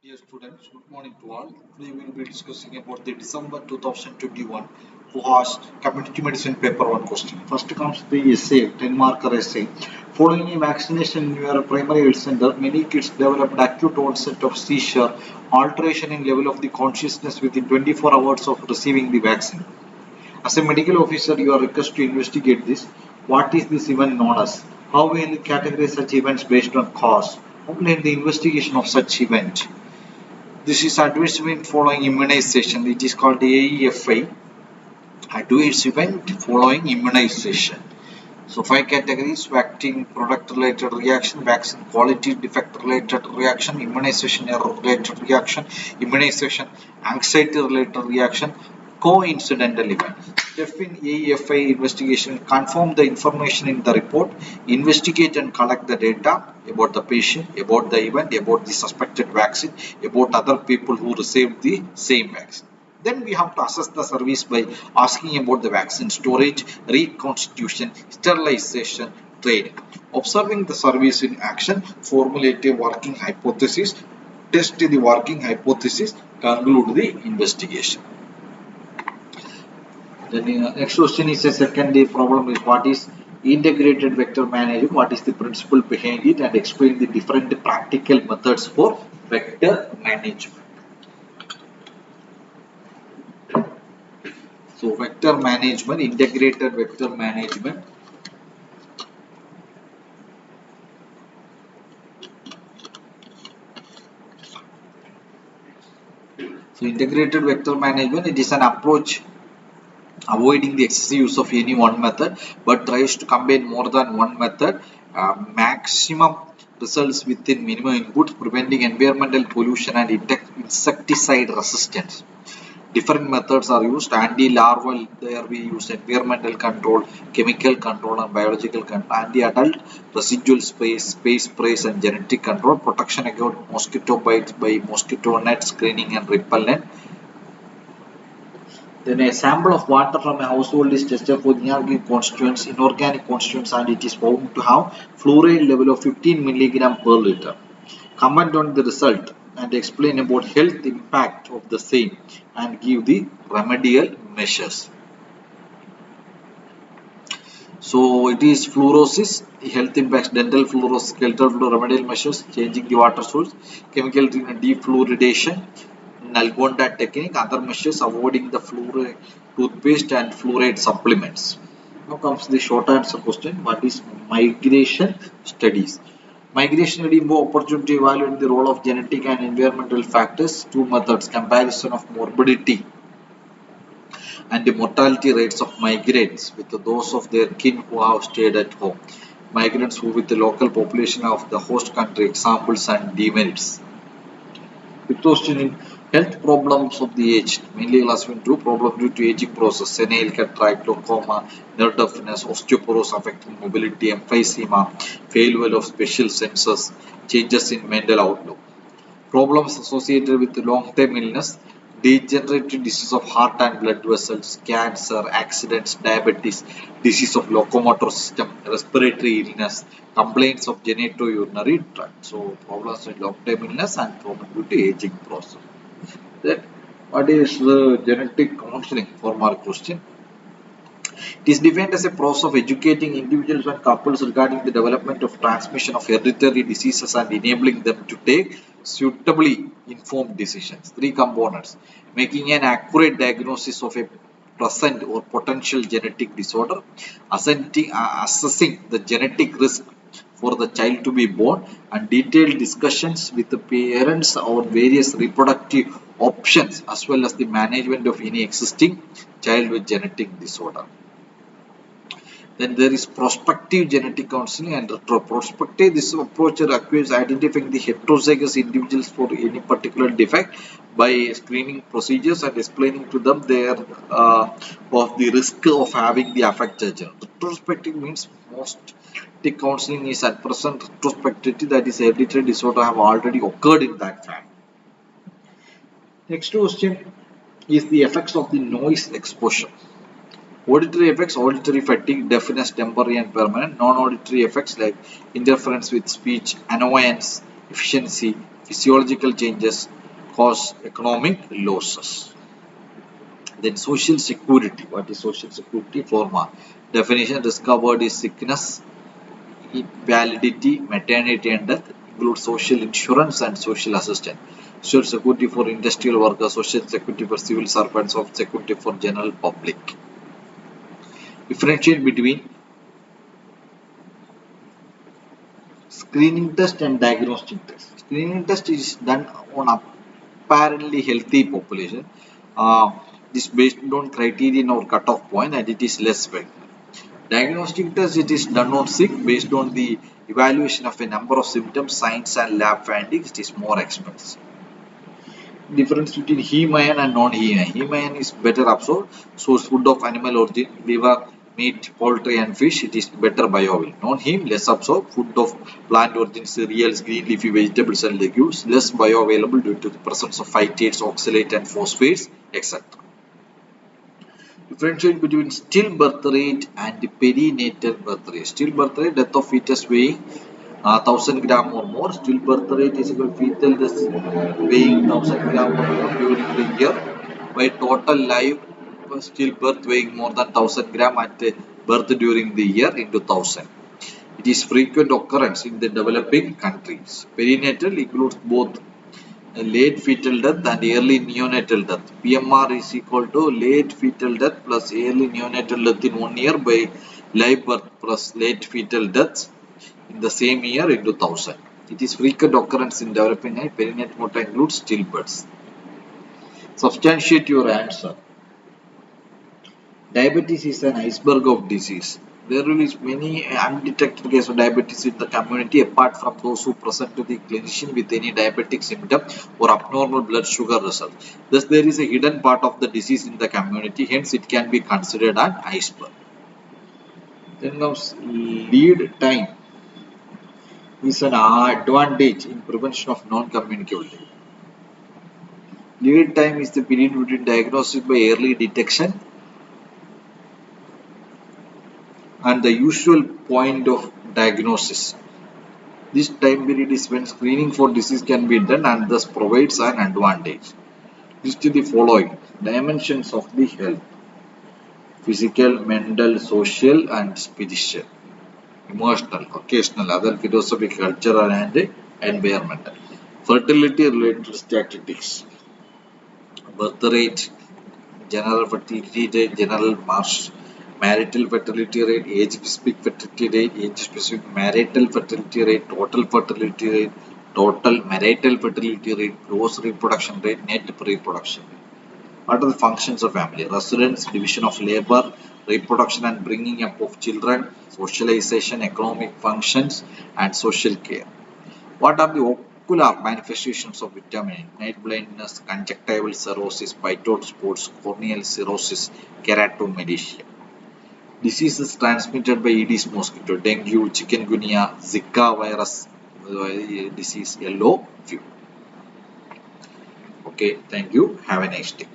Dear students, good morning to all. Today we will be discussing about the December 2021 Kuhs Community Medicine Paper 1 question. First comes the essay, 10 marker essay. Following a vaccination in your primary health center, many kids developed acute onset of seizure, alteration in level of the consciousness within 24 hours of receiving the vaccine. As a medical officer, you are requested to investigate this. What is this event known as? How will you categorize such events based on cause? Outline the investigation of such event. This is adverse event following immunization. It is called AEFI, adverse event following immunization. So 5 categories: vaccine product related reaction, vaccine quality defect related reaction, immunization error related reaction, immunization anxiety related reaction, coincidental event. Step in AEFI investigation: confirm the information in the report, investigate and collect the data about the patient, about the event, about the suspected vaccine, about other people who received the same vaccine. Then we have to assess the service by asking about the vaccine storage, reconstitution, sterilization, training. Observing the service in action, formulate a working hypothesis, test the working hypothesis, conclude the investigation. Then next question is a second day problem is what is integrated vector management, what is the principle behind it, and explain the different practical methods for vector management. So vector management, integrated vector management. So integrated vector management, it is an approach avoiding the excessive use of any one method, but tries to combine more than one method, maximum results within minimum inputs, preventing environmental pollution and insecticide resistance. Different methods are used: anti-larval, there we use environmental control, chemical control and biological control, anti-adult, residual space sprays and genetic control, protection against mosquito bites by mosquito net screening and repellent. Then a sample of water from a household is tested for inorganic constituents, and it is found to have fluoride level of 15 mg per liter. Comment on the result and explain about health impact of the same and give the remedial measures. So it is fluorosis, health impacts, dental fluorosis, skeletal fluor, remedial measures, changing the water source, chemical defluoridation, Nalgonda technique, other measures, avoiding the fluoride toothpaste and fluoride supplements. Now comes the short answer question: what is migration studies? Migration study involve opportunity to evaluate the role of genetic and environmental factors. Two methods: comparison of morbidity and the mortality rates of migrants with those of their kin who have stayed at home. Migrants who with the local population of the host country, examples and demerits. The question in health problems of the aged, mainly classified into problems due to aging process: senile cataract, glaucoma, nerve deafness, osteoporosis affecting mobility, emphysema, failure of special senses, changes in mental outlook. Problems associated with long-term illness: degenerative disease of heart and blood vessels, cancer, accidents, diabetes, disease of locomotor system, respiratory illness, complaints of genitourinary tract. So problems with long-term illness and problem due to aging process. Then what is the genetic counseling? 4-mark question. It is defined as a process of educating individuals and couples regarding the development of transmission of hereditary diseases and enabling them to take suitably informed decisions. 3 components: making an accurate diagnosis of a present or potential genetic disorder, assessing the genetic risk for the child to be born, and detailed discussions with the parents on various reproductive options as well as the management of any existing child with genetic disorder. Then there is prospective genetic counseling and retrospective. This approach requires identifying the heterozygous individuals for any particular defect by screening procedures and explaining to them their of the risk of having the affected gene. Retrospective means most counseling is at present retrospective, that is hereditary disorder have already occurred in that family. Next question is the effects of the noise exposure. Auditory effects: auditory fatigue, deafness, temporary and permanent. Non-auditory effects like interference with speech, annoyance, efficiency, Physiological changes cause economic losses. Then social security. What is social security? Forma. Definition discovered is sickness, invalidity, maternity and death. Include social insurance and social assistance. Social security for industrial workers, social security for civil servants, of security for general public. Differentiate between screening test and diagnostic test. Screening test is done on apparently healthy population. This based on criterion or cutoff point and it is less specific. Diagnostic test it is done on sick based on the evaluation of a number of symptoms, signs and lab findings. It is more expensive. Difference between heme iron and non-heme iron. Heme iron is better absorbed. Source food of animal origin, liver, meat, poultry and fish. It is better bioavailable. Non-heme less absorbed. Food of plant origin, cereals, green leafy vegetables and legumes. Less bioavailable due to the presence of phytates, oxalate and phosphates, etc. Differentiate between stillbirth rate and perinatal birth rate. Stillbirth rate, death of fetus weighing 1000 gram or more. Stillbirth rate is equal to fetal death weighing 1000 gram or more during the year, by total live stillbirth weighing more than 1000 gram at birth during the year into 1000. It is frequent occurrence in the developing countries. Perinatal includes both late fetal death and early neonatal death. PMR is equal to late fetal death plus early neonatal death in 1 year by live birth plus late fetal death in the same year into 1000. It is frequent occurrence in developing and perinatal mode includes stillbirths. Substantiate your answer. Diabetes is an iceberg of disease. There will be many undetected cases of diabetes in the community apart from those who present to the clinician with any diabetic symptom or abnormal blood sugar results. Thus, there is a hidden part of the disease in the community, hence it can be considered an iceberg. Then comes lead time is an advantage in prevention of non-communicable disease. Lead time is the period between diagnosis by early detection and the usual point of diagnosis. This time period is when screening for disease can be done and thus provides an advantage. List the following dimensions of the health: physical, mental, social and spiritual, emotional, occasional, other philosophical, cultural and environmental. Fertility related statistics: birth rate, general fertility rate, general mass, marital fertility rate, age-specific fertility rate, age-specific marital fertility rate, total marital fertility rate, gross reproduction rate, net reproduction rate. What are the functions of family? Residence, division of labor, reproduction and bringing up of children, socialization, economic functions, and social care. What are the ocular manifestations of vitamin A? Night blindness, conjunctival cirrhosis, phytoid spots, corneal cirrhosis, keratomelia. Diseases transmitted by Aedes mosquito, dengue, chikungunya, Zika virus disease, yellow fever. Okay, thank you. Have a nice day.